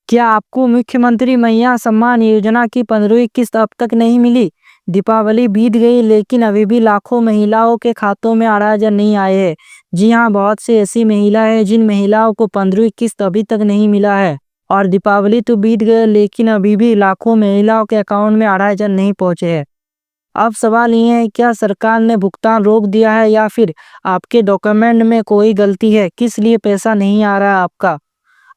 क्या आपको मुख्यमंत्री महिला सम्मान योजना की 15वीं किस्त अब तक नहीं मिली? दीपावली बीत गई लेकिन अभी भी लाखों महिलाओं के खातों में 18,000 नहीं आए हैं। जी हाँ, बहुत सी ऐसी महिलाएं हैं जिन महिलाओं को 15वीं किस्त अभी तक नहीं मिला है। और दीपावली तो बीत गए लेकिन अभी भी लाखों महिलाओं के अकाउंट में 18,000 नहीं पहुंचे हैं। अब सवाल ये है, क्या सरकार ने भुगतान रोक दिया है या फिर आपके डॉक्यूमेंट में कोई गलती है? किस लिए पैसा नहीं आ रहा है आपका?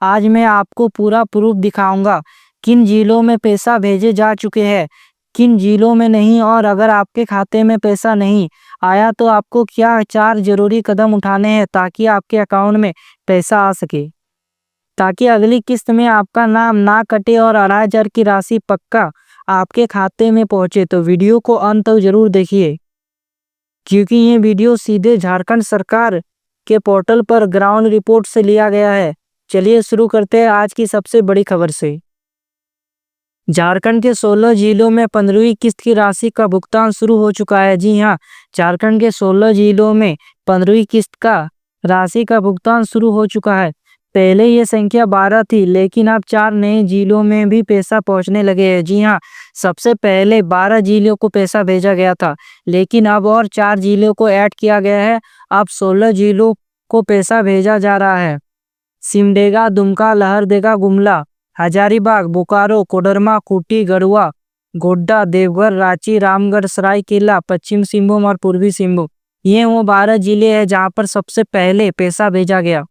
आज मैं आपको पूरा प्रूफ दिखाऊंगा किन जिलों में पैसा भेजे जा चुके हैं, किन जिलों में नहीं, और अगर आपके खाते में पैसा नहीं आया तो आपको क्या 4 जरूरी कदम उठाने हैं ताकि आपके अकाउंट में पैसा आ सके, ताकि अगली किस्त में आपका नाम ना कटे और 18,000 की राशि पक्का आपके खाते में पहुंचे। तो वीडियो को अंत तक जरूर देखिए, क्योंकि ये वीडियो सीधे झारखंड सरकार के पोर्टल पर ग्राउंड रिपोर्ट से लिया गया है। चलिए शुरू करते हैं आज की सबसे बड़ी खबर से। झारखंड के 16 जिलों में 15वीं किस्त की राशि का भुगतान शुरू हो चुका है। जी हां, झारखंड के 16 जिलों में 15वीं किस्त का राशि का भुगतान शुरू हो चुका है। पहले ये संख्या 12 थी लेकिन अब 4 नए जिलों में भी पैसा पहुंचने लगे हैं। जी हां, सबसे पहले 12 जिलों को पैसा भेजा गया था लेकिन अब और 4 जिलों को ऐड किया गया है। अब 16 जिलों को पैसा भेजा जा रहा है। सिमडेगा, दुमका, लहरदेगा, गुमला, हजारीबाग, बोकारो, कोडरमा, खूंटी, गढ़वा, गोड्डा, देवघर, रांची, रामगढ़, सरायकेला, पश्चिम सिंहभूम और पूर्वी सिंहभूम, ये वो 12 जिले हैं जहां पर सबसे पहले पैसा भेजा गया।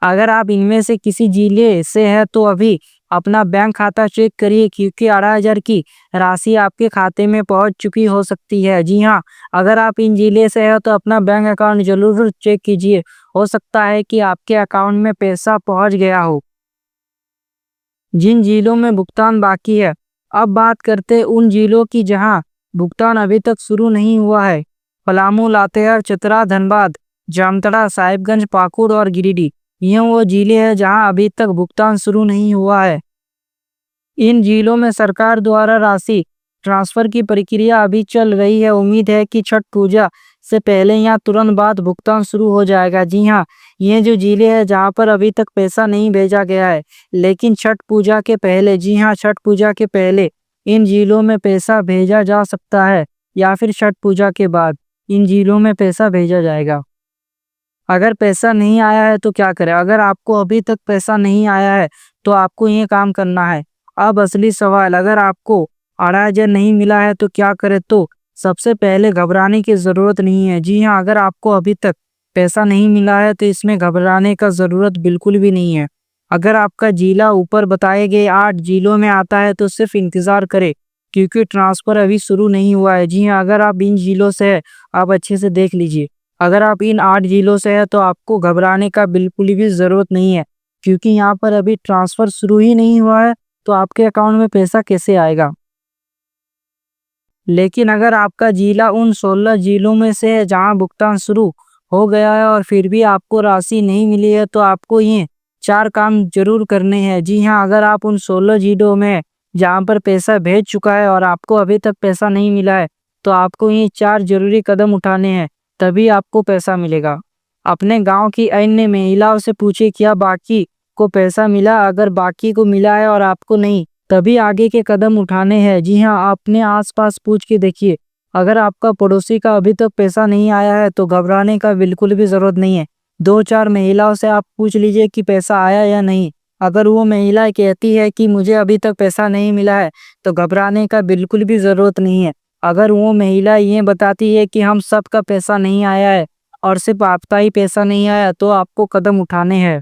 अगर आप इनमें से किसी जिले से है तो अभी अपना बैंक खाता चेक करिए, क्योंकि 18,000 की राशि आपके खाते में पहुंच चुकी हो सकती है। जी हाँ, अगर आप इन जिले से है तो अपना बैंक अकाउंट जरूर चेक कीजिए, हो सकता है कि आपके अकाउंट में पैसा पहुंच गया हो। जिन जिलों में भुगतान बाकी है, अब बात करते हैं उन जिलों की जहां भुगतान अभी तक शुरू नहीं हुआ है। पलामू, लातेहार, चतरा, धनबाद, जामताड़ा, साहिबगंज, पाकुड़ और गिरिडीह, ये वो जिले हैं जहां अभी तक भुगतान शुरू नहीं हुआ है। इन जिलों में सरकार द्वारा राशि ट्रांसफर की प्रक्रिया अभी चल रही है। उम्मीद है कि छठ पूजा से पहले या तुरंत बाद भुगतान शुरू हो जाएगा। जी हाँ, ये जो जिले हैं जहां पर अभी तक पैसा नहीं भेजा गया है लेकिन छठ पूजा के पहले, जी हाँ, छठ पूजा के पहले इन जिलों में पैसा भेजा जा सकता है या फिर छठ पूजा के बाद इन जिलों में पैसा भेजा जाएगा। अगर पैसा नहीं आया है तो क्या करें? अगर आपको अभी तक पैसा नहीं आया है तो आपको ये काम करना है। अब असली सवाल, अगर आपको 18,000 नहीं मिला है तो क्या करें? तो सबसे पहले घबराने की ज़रूरत नहीं है। जी हाँ, अगर आपको अभी तक पैसा नहीं मिला है तो इसमें घबराने का ज़रूरत बिल्कुल भी नहीं है। अगर आपका जिला ऊपर बताए गए 8 जिलों में आता है तो सिर्फ इंतज़ार करें, क्योंकि ट्रांसफ़र अभी शुरू नहीं हुआ है। जी हाँ, अगर आप इन जिलों से हैं, आप अच्छे से देख लीजिए। अगर आप इन 8 जिलों से हैं तो आपको घबराने का बिल्कुल भी ज़रूरत नहीं है, क्योंकि यहाँ पर अभी ट्रांसफ़र शुरू ही नहीं हुआ है तो आपके अकाउंट में पैसा कैसे आएगा? लेकिन अगर आपका जिला उन 16 जिलों में से है जहां भुगतान शुरू हो गया है और फिर भी आपको राशि नहीं मिली है तो आपको ये 4 काम जरूर करने हैं। जी हाँ, अगर आप उन 16 जिलों में जहां पर पैसा भेज चुका है और आपको अभी तक पैसा नहीं मिला है तो आपको ये 4 जरूरी कदम उठाने हैं, तभी आपको पैसा मिलेगा। अपने गांव की अन्य महिलाओं से पूछिए क्या बाकी को पैसा मिला। अगर बाकी को मिला है और आपको नहीं, तभी आगे के कदम उठाने हैं। जी हाँ, अपने आसपास पूछ के देखिए। अगर आपका पड़ोसी का अभी तक पैसा नहीं आया है तो घबराने का बिल्कुल भी ज़रूरत नहीं है। 2-4 महिलाओं से आप पूछ लीजिए कि पैसा आया या नहीं। अगर वो महिला कहती है कि मुझे अभी तक पैसा नहीं मिला है तो घबराने का बिल्कुल भी ज़रूरत नहीं है। अगर वो महिला ये बताती है कि हम सबका पैसा नहीं आया है और सिर्फ आपका ही पैसा नहीं आया तो आपको कदम उठाने हैं।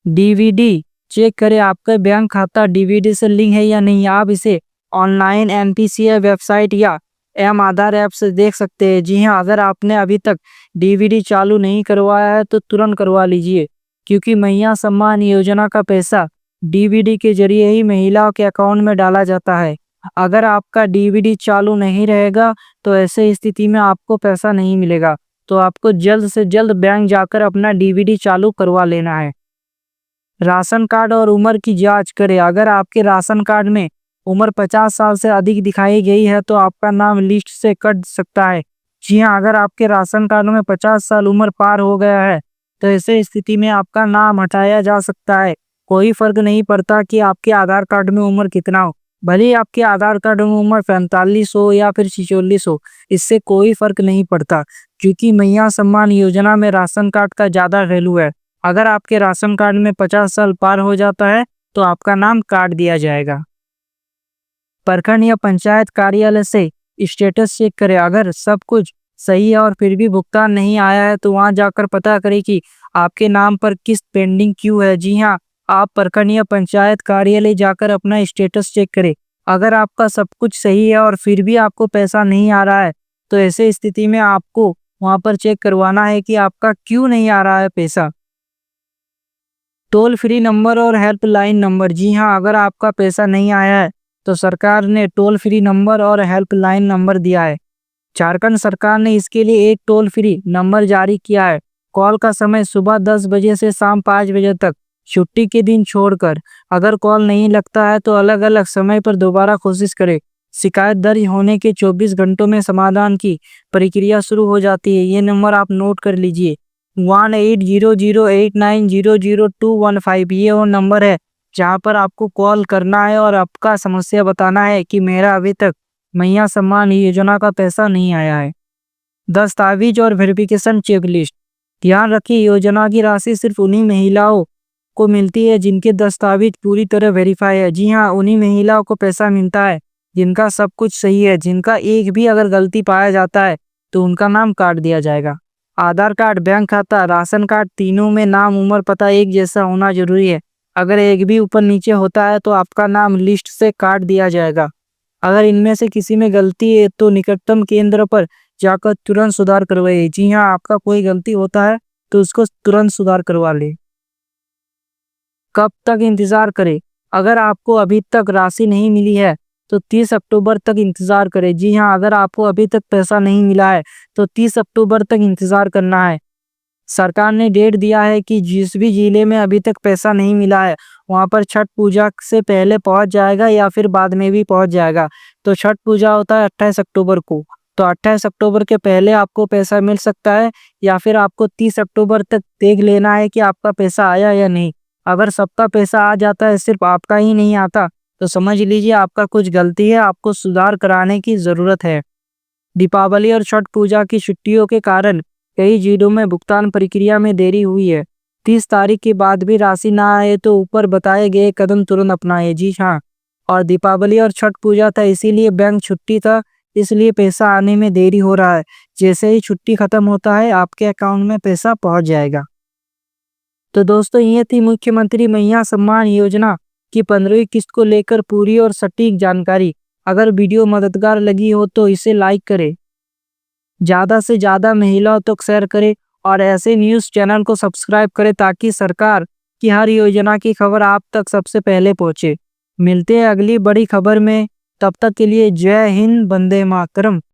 डीवीडी चेक करें आपका बैंक खाता डीवीडी से लिंक है या नहीं। आप इसे ऑनलाइन एनपीसीआई वेबसाइट या एम आधार ऐप से देख सकते हैं। जी हाँ, अगर आपने अभी तक डीवीडी चालू नहीं करवाया है तो तुरंत करवा लीजिए, क्योंकि महिला सम्मान योजना का पैसा डीवीडी के जरिए ही महिलाओं के अकाउंट में डाला जाता है। अगर आपका डीवीडी चालू नहीं रहेगा तो ऐसे स्थिति में आपको पैसा नहीं मिलेगा। तो आपको जल्द से जल्द बैंक जाकर अपना डीवीडी चालू करवा लेना है। राशन कार्ड और उम्र की जांच करें। अगर आपके राशन कार्ड में उम्र 50 साल से अधिक दिखाई गई है तो आपका नाम लिस्ट से कट सकता है। जी हाँ, अगर आपके राशन कार्ड में 50 साल उम्र पार हो गया है तो ऐसे स्थिति में आपका नाम हटाया जा सकता है। कोई फर्क नहीं पड़ता कि आपके आधार कार्ड में उम्र कितना हो। भले ही आपके आधार कार्ड में उम्र 45 हो या फिर 46 हो, इससे कोई फर्क नहीं पड़ता, क्योंकि मैया सम्मान योजना में राशन कार्ड का ज़्यादा वैल्यू है। अगर आपके राशन कार्ड में 50 साल पार हो जाता है तो आपका नाम काट दिया जाएगा। प्रखंड या पंचायत कार्यालय से स्टेटस चेक करें। अगर सब कुछ सही है और फिर भी भुगतान नहीं आया है तो वहां जाकर पता करें कि आपके नाम पर किस्त पेंडिंग क्यों है। जी हाँ, आप प्रखंड या पंचायत कार्यालय जाकर अपना स्टेटस चेक करें। अगर आपका सब कुछ सही है और फिर भी आपको पैसा नहीं आ रहा है तो ऐसे स्थिति में आपको वहां पर चेक करवाना है कि आपका क्यों नहीं आ रहा है पैसा। टोल फ्री नंबर और हेल्पलाइन नंबर। जी हाँ, अगर आपका पैसा नहीं आया है तो सरकार ने टोल फ्री नंबर और हेल्पलाइन नंबर दिया है। झारखंड सरकार ने इसके लिए एक टोल फ्री नंबर जारी किया है। कॉल का समय सुबह 10 बजे से शाम 5 बजे तक, छुट्टी के दिन छोड़कर। अगर कॉल नहीं लगता है तो अलग अलग समय पर दोबारा कोशिश करें। शिकायत दर्ज होने के 24 घंटों में समाधान की प्रक्रिया शुरू हो जाती है। ये नंबर आप नोट कर लीजिए, 180089002115। ये वो नंबर है जहाँ पर आपको कॉल करना है और आपका समस्या बताना है कि मेरा अभी तक मैया सम्मान योजना का पैसा नहीं आया है। दस्तावेज और वेरिफिकेशन चेकलिस्ट। ध्यान रखिए, योजना की राशि सिर्फ उन्हीं महिलाओं को मिलती है जिनके दस्तावेज पूरी तरह वेरीफाई है। जी हाँ, उन्हीं महिलाओं को पैसा मिलता है जिनका सब कुछ सही है। जिनका एक भी अगर गलती पाया जाता है तो उनका नाम काट दिया जाएगा। आधार कार्ड, बैंक खाता, राशन कार्ड, तीनों में नाम, उम्र, पता एक जैसा होना जरूरी है। अगर एक भी ऊपर नीचे होता है तो आपका नाम लिस्ट से काट दिया जाएगा। अगर इनमें से किसी में गलती है तो निकटतम केंद्र पर जाकर तुरंत सुधार करवाइए। जी हाँ, आपका कोई गलती होता है तो उसको तुरंत सुधार करवा ले। कब तक इंतजार करें? अगर आपको अभी तक राशि नहीं मिली है तो 30 अक्टूबर तक इंतजार करें। जी हाँ, अगर आपको अभी तक पैसा नहीं मिला है तो 30 अक्टूबर तक इंतजार करना है। सरकार ने डेट दिया है कि जिस भी जिले में अभी तक पैसा नहीं मिला है वहां पर छठ पूजा से पहले पहुंच जाएगा या फिर बाद में भी पहुंच जाएगा। तो छठ पूजा होता है 28 अक्टूबर को, तो 28 अक्टूबर के पहले आपको पैसा मिल सकता है या फिर आपको 30 अक्टूबर तक देख लेना है कि आपका पैसा आया या नहीं। अगर सबका पैसा आ जाता है, सिर्फ आपका ही नहीं आता, तो समझ लीजिए आपका कुछ गलती है, आपको सुधार कराने की ज़रूरत है। दीपावली और छठ पूजा की छुट्टियों के कारण कई जिलों में भुगतान प्रक्रिया में देरी हुई है। 30 तारीख के बाद भी राशि ना आए तो ऊपर बताए गए कदम तुरंत अपनाएं। जी हाँ, और दीपावली और छठ पूजा था इसीलिए बैंक छुट्टी था, इसलिए पैसा आने में देरी हो रहा है। जैसे ही छुट्टी खत्म होता है आपके अकाउंट में पैसा पहुंच जाएगा। तो दोस्तों, ये थी मुख्यमंत्री मैया सम्मान योजना की 15वीं किस्त को लेकर पूरी और सटीक जानकारी। अगर वीडियो मददगार लगी हो तो इसे लाइक करें, ज़्यादा से ज़्यादा महिलाओं तक शेयर करें और ऐसे न्यूज़ चैनल को सब्सक्राइब करें ताकि सरकार की हर योजना की खबर आप तक सबसे पहले पहुंचे। मिलते हैं अगली बड़ी खबर में, तब तक के लिए जय हिंद, वंदे मातरम।